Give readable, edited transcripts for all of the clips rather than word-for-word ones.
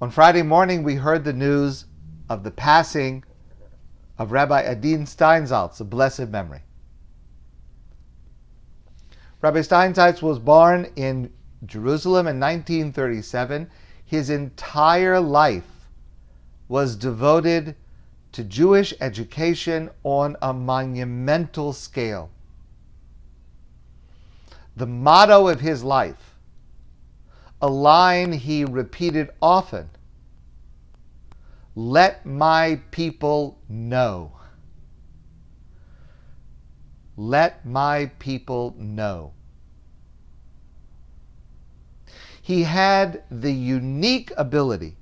On Friday morning, we heard the news of the passing of Rabbi Adin Steinsaltz, of blessed memory. Rabbi Steinsaltz was born in Jerusalem in 1937. His entire life was devoted to Jewish education on a monumental scale. The motto of his life, a line he repeated often: "Let my people know." Let my people know. He had the unique ability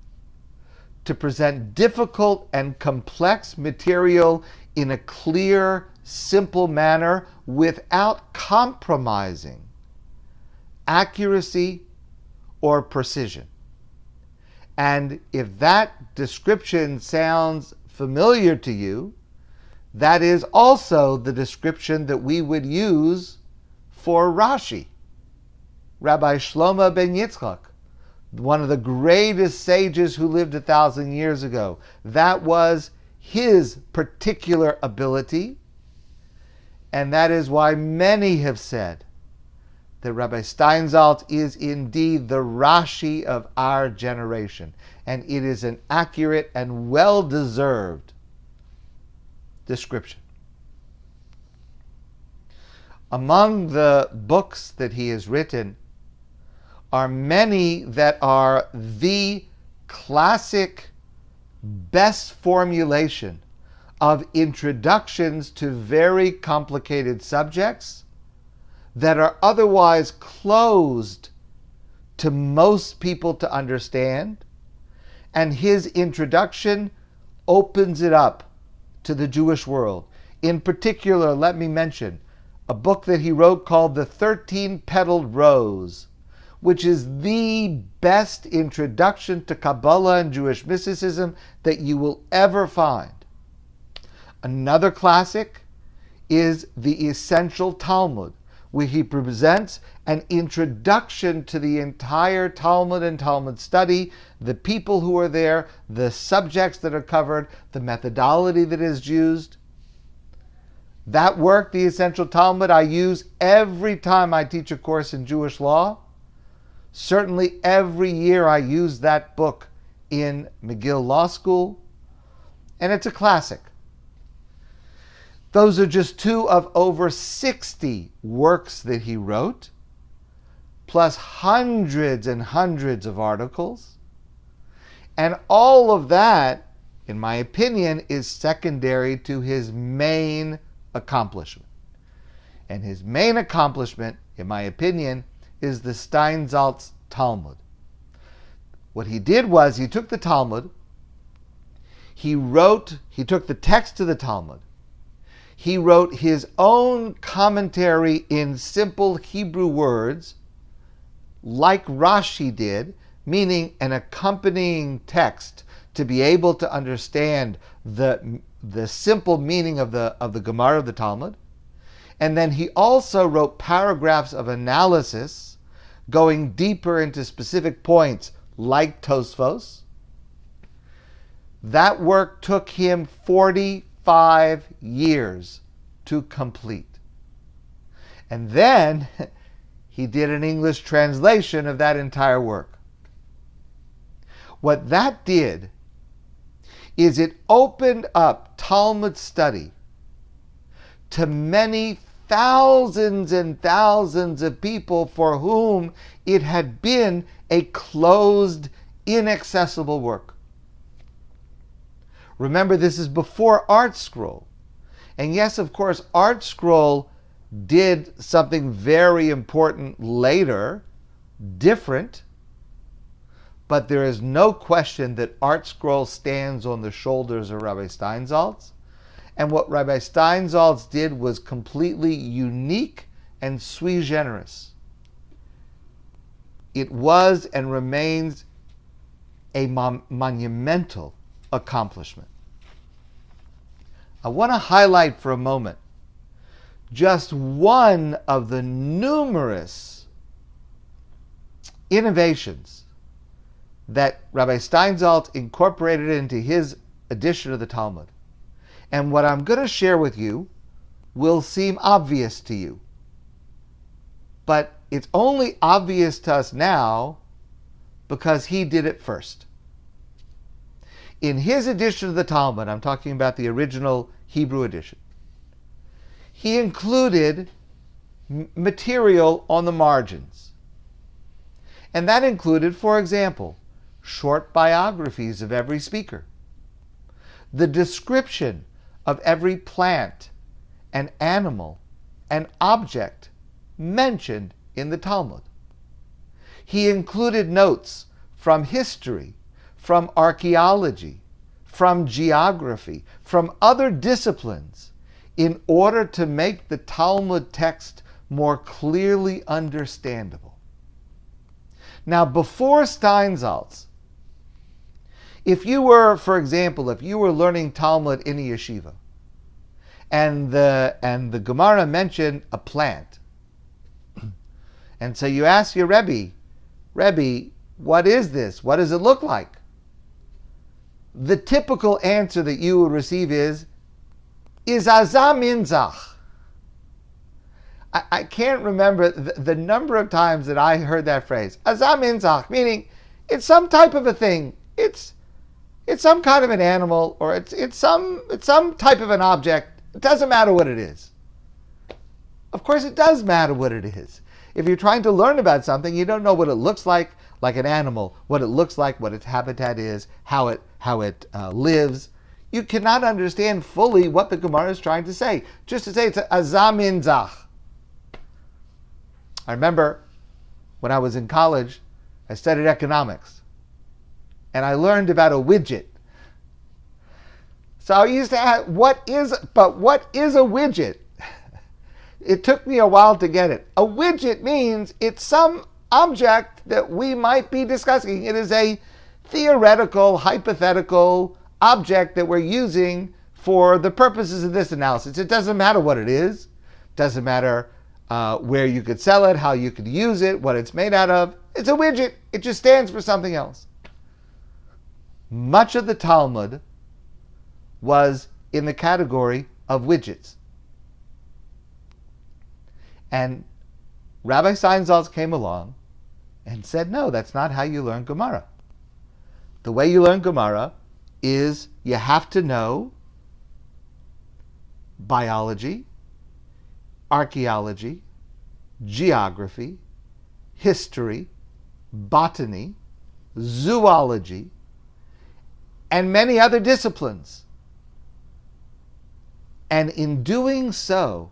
to present difficult and complex material in a clear, simple manner without compromising accuracy or precision. And if that description sounds familiar to you, that is also the description that we would use for Rashi. Rabbi Shlomo ben Yitzchak, one of the greatest sages who lived 1,000 years ago, that was his particular ability, and that is why many have said that Rabbi Steinsaltz is indeed the Rashi of our generation, and it is an accurate and well-deserved description. Among the books that he has written are many that are the classic best formulation of introductions to very complicated subjects that are otherwise closed to most people to understand, and his introduction opens it up to the Jewish world. In particular, let me mention a book that he wrote called The 13-Petaled Rose, which is the best introduction to Kabbalah and Jewish mysticism that you will ever find. Another classic is The Essential Talmud, where he presents an introduction to the entire Talmud and Talmud study, the people who are there, the subjects that are covered, the methodology that is used. That work, The Essential Talmud, I use every time I teach a course in Jewish law. Certainly every year I use that book in McGill Law School, and it's a classic. Those are just two of over 60 works that he wrote, plus hundreds and hundreds of articles. And all of that, in my opinion, is secondary to his main accomplishment. And his main accomplishment, in my opinion, is the Steinsaltz Talmud. What he did was he took the Talmud, he took the text of the Talmud, he wrote his own commentary in simple Hebrew words, like Rashi did, meaning an accompanying text to be able to understand the simple meaning of the Gemara of the Talmud. And then he also wrote paragraphs of analysis going deeper into specific points like Tosfos. That work took him 45 years to complete. And then he did an English translation of that entire work. What that did is it opened up Talmud study to many thousands and thousands of people for whom it had been a closed, inaccessible work. Remember, this is before Art Scroll. And yes, of course, Art Scroll did something very important later, different, but there is no question that Art Scroll stands on the shoulders of Rabbi Steinsaltz. And what Rabbi Steinsaltz did was completely unique and sui generis. It was and remains a monumental accomplishment. I want to highlight for a moment just one of the numerous innovations that Rabbi Steinsaltz incorporated into his edition of the Talmud. And what I'm going to share with you will seem obvious to you. But it's only obvious to us now because he did it first. In his edition of the Talmud, I'm talking about the original Hebrew edition, he included material on the margins. And that included, for example, short biographies of every speaker, the description of every plant and animal and object mentioned in the Talmud. He included notes from history, from archaeology, from geography, from other disciplines, in order to make the Talmud text more clearly understandable. Now, before Steinsaltz, if you were, for example, if you were learning Talmud in a yeshiva, and the Gemara mentioned a plant, and so you ask your Rebbe, what is this? What does it look like? The typical answer that you would receive is azam inzach. I can't remember the number of times that I heard that phrase, azam inzach, meaning it's some type of a thing. It's some kind of an animal, or it's some type of an object. It doesn't matter what it is. Of course, it does matter what it is. If you're trying to learn about something, you don't know what it looks like an animal, what it looks like, what its habitat is, how it lives. You cannot understand fully what the Gemara is trying to say. Just to say it's azam inzach. I remember when I was in college, I studied economics, and I learned about a widget. So I used to ask, what is a widget? It took me a while to get it. A widget means it's some object that we might be discussing. It is a theoretical, hypothetical object that we're using for the purposes of this analysis. It doesn't matter what it is. It doesn't matter where you could sell it, how you could use it, what it's made out of. It's a widget. It just stands for something else. Much of the Talmud was in the category of widgets. And Rabbi Steinsaltz came along and said, no, that's not how you learn Gemara. The way you learn Gemara is you have to know biology, archaeology, geography, history, botany, zoology, and many other disciplines. And in doing so,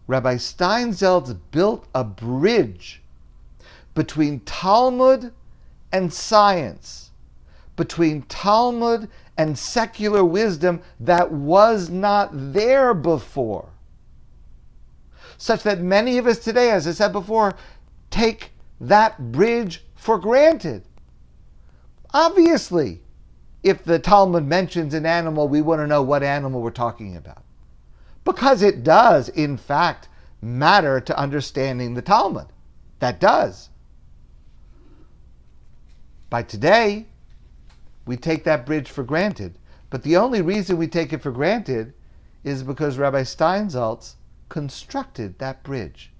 Rabbi Steinsaltz built a bridge between Talmud and science, between Talmud and secular wisdom that was not there before. Such that many of us today, as I said before, take that bridge for granted. Obviously, if the Talmud mentions an animal, we want to know what animal we're talking about. Because it does, in fact, matter to understanding the Talmud. That does. By today, we take that bridge for granted. But the only reason we take it for granted is because Rabbi Steinsaltz constructed that bridge.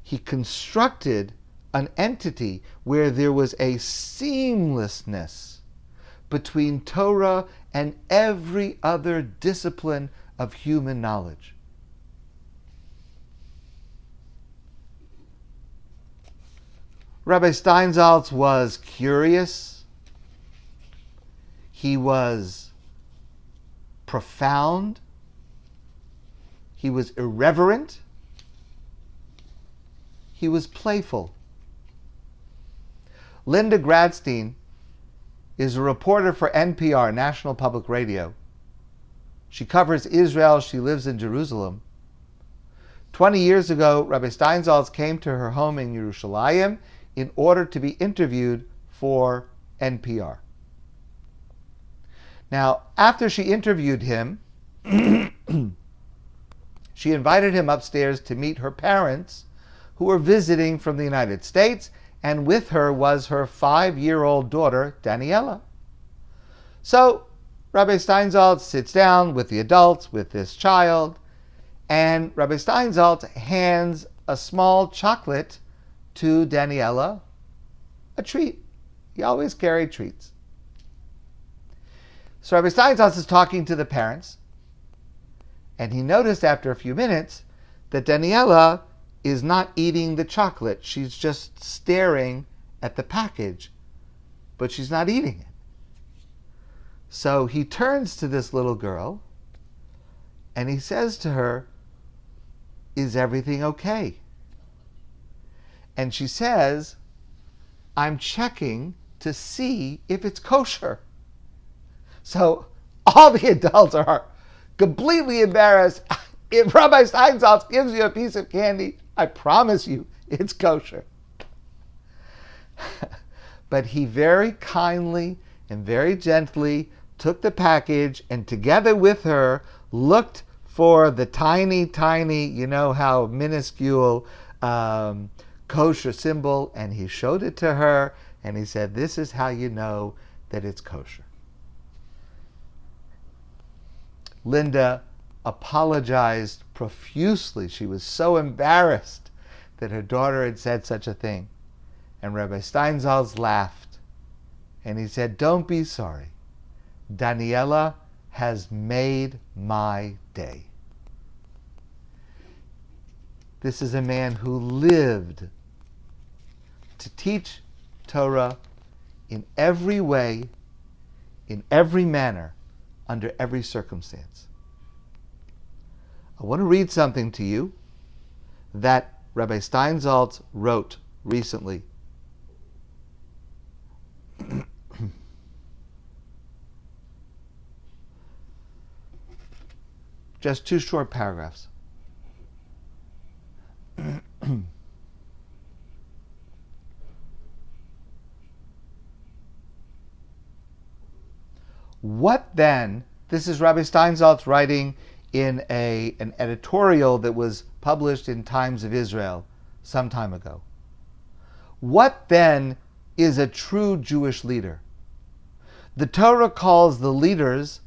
He constructed an entity where there was a seamlessness between Torah and every other discipline of human knowledge. Rabbi Steinsaltz was curious. He was profound. He was irreverent. He was playful. Linda Gradstein is a reporter for NPR, National Public Radio. She covers Israel. She lives in Jerusalem. 20 years ago, Rabbi Steinsaltz came to her home in Yerushalayim in order to be interviewed for NPR. Now, after she interviewed him, she invited him upstairs to meet her parents, who were visiting from the United States, and with her was her 5-year-old daughter, Daniela. So Rabbi Steinsaltz sits down with the adults, with this child, and Rabbi Steinsaltz hands a small chocolate to Daniela, a treat. He always carried treats. So Rabbi Steinsaltz is talking to the parents, and he noticed after a few minutes that Daniela is not eating the chocolate. She's just staring at the package, but she's not eating it. So he turns to this little girl, and he says to her, "Is everything okay?" And she says, "I'm checking to see if it's kosher." So all the adults are completely embarrassed. If Rabbi Steinsaltz gives you a piece of candy, I promise you it's kosher. But he very kindly and very gently took the package and together with her looked for the tiny, you know how minuscule kosher symbol, and he showed it to her and he said, "This is how you know that it's kosher." Linda apologized profusely. She was so embarrassed that her daughter had said such a thing. And Rabbi Steinsaltz laughed and he said, "Don't be sorry. Daniela has made my day." This is a man who lived to teach Torah in every way, in every manner, under every circumstance. I want to read something to you that Rabbi Steinsaltz wrote recently. Just 2 short paragraphs. What then? This is Rabbi Steinsaltz writing in an editorial that was published in Times of Israel some time ago. What then is a true Jewish leader? The Torah calls the leaders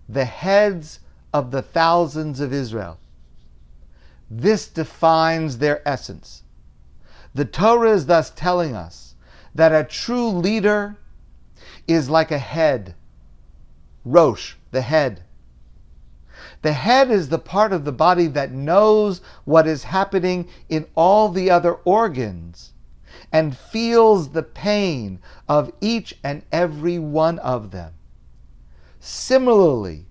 the heads of the thousands of Israel. This defines their essence. The Torah is thus telling us that a true leader is like a head. Rosh, the head. The head is the part of the body that knows what is happening in all the other organs and feels the pain of each and every one of them. Similarly,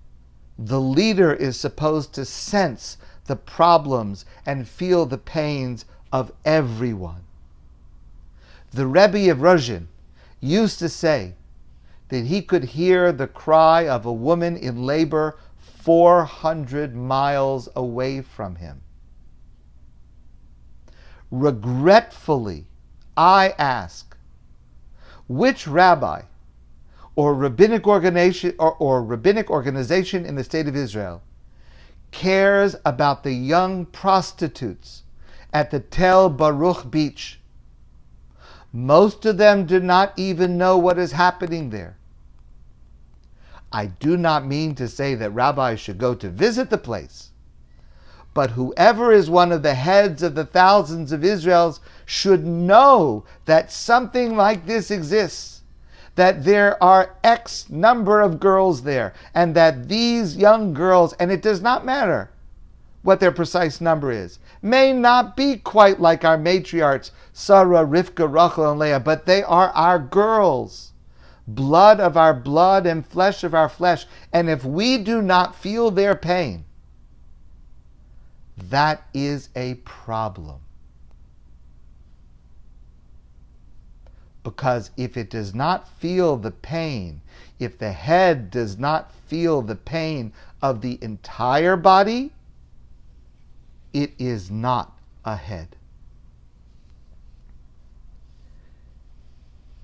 the leader is supposed to sense the problems and feel the pains of everyone. The Rabbi of Rozhin used to say that he could hear the cry of a woman in labor 400 miles away from him. Regretfully, I ask, which rabbi or rabbinic organization in the state of Israel cares about the young prostitutes at the Tel Baruch beach? Most of them do not even know what is happening there. I do not mean to say that rabbis should go to visit the place, but whoever is one of the heads of the thousands of Israels should know that something like this exists, that there are X number of girls there, and that these young girls, and it does not matter what their precise number is, may not be quite like our matriarchs, Sarah, Rivka, Rachel, and Leah, but they are our girls, blood of our blood and flesh of our flesh. And if we do not feel their pain, that is a problem. Because if it does not feel the pain, if the head does not feel the pain of the entire body, it is not a head.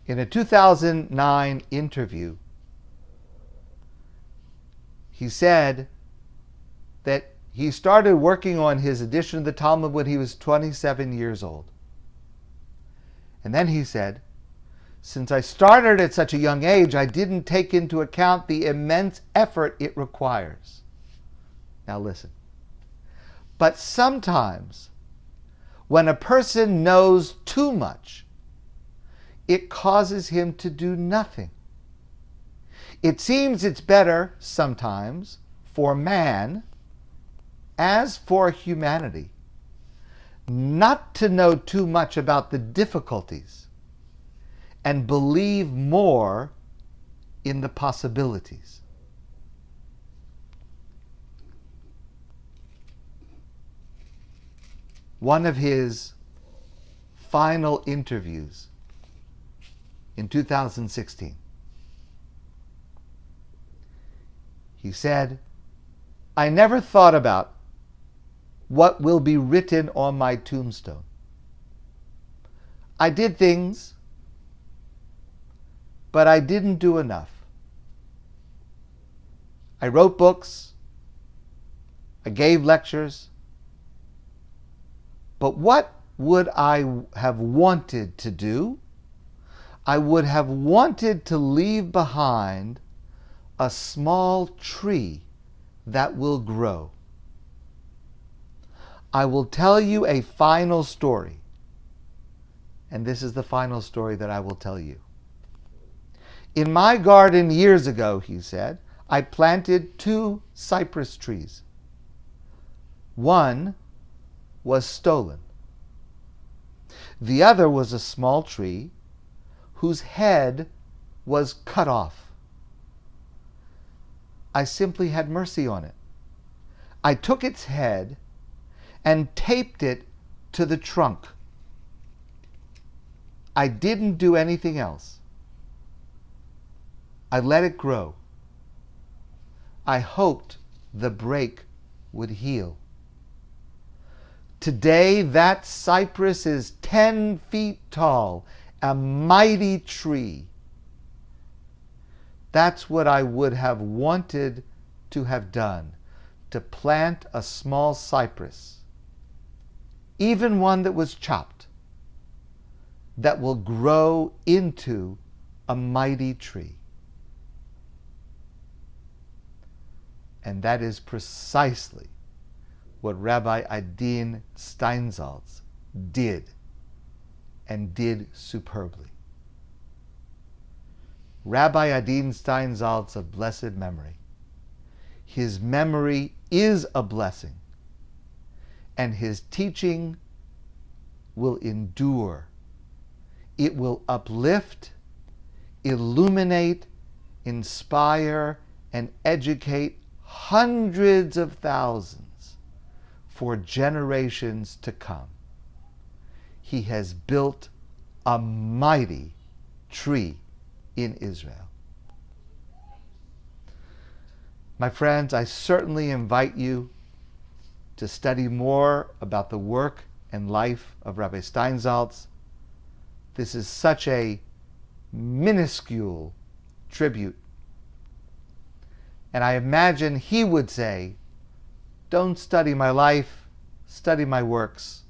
In a 2009 interview, he said that he started working on his edition of the Talmud when he was 27 years old. And then he said, since I started at such a young age, I didn't take into account the immense effort it requires. Now listen. But sometimes, when a person knows too much, it causes him to do nothing. It seems it's better sometimes for man, as for humanity, not to know too much about the difficulties and believe more in the possibilities. One of his final interviews in 2016, he said, I never thought about what will be written on my tombstone. I did things, but I didn't do enough. I wrote books, I gave lectures, but what would I have wanted to do? I would have wanted to leave behind a small tree that will grow. I will tell you a final story, and this is the final story that I will tell you. In my garden years ago, he said, I planted 2 cypress trees. One was stolen. The other was a small tree whose head was cut off. I simply had mercy on it. I took its head and taped it to the trunk. I didn't do anything else. I let it grow. I hoped the break would heal. Today, that cypress is 10 feet tall, a mighty tree. That's what I would have wanted to have done, to plant a small cypress, even one that was chopped, that will grow into a mighty tree. And that is precisely what Rabbi Adin Steinsaltz did, and did superbly. Rabbi Adin Steinsaltz of blessed memory. His memory is a blessing, and his teaching will endure. It will uplift, illuminate, inspire, and educate hundreds of thousands for generations to come. He has built a mighty tree in Israel. My friends, I certainly invite you to study more about the work and life of Rabbi Steinsaltz. This is such a minuscule tribute. And I imagine he would say, don't study my life, study my works.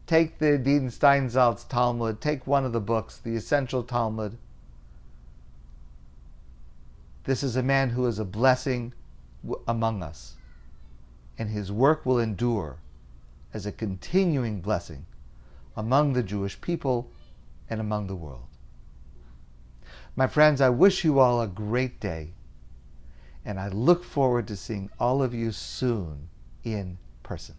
Take the Adin Steinsaltz Talmud, take one of the books, the Essential Talmud. This is a man who is a blessing among us, and his work will endure as a continuing blessing among the Jewish people and among the world. My friends, I wish you all a great day, and I look forward to seeing all of you soon in person.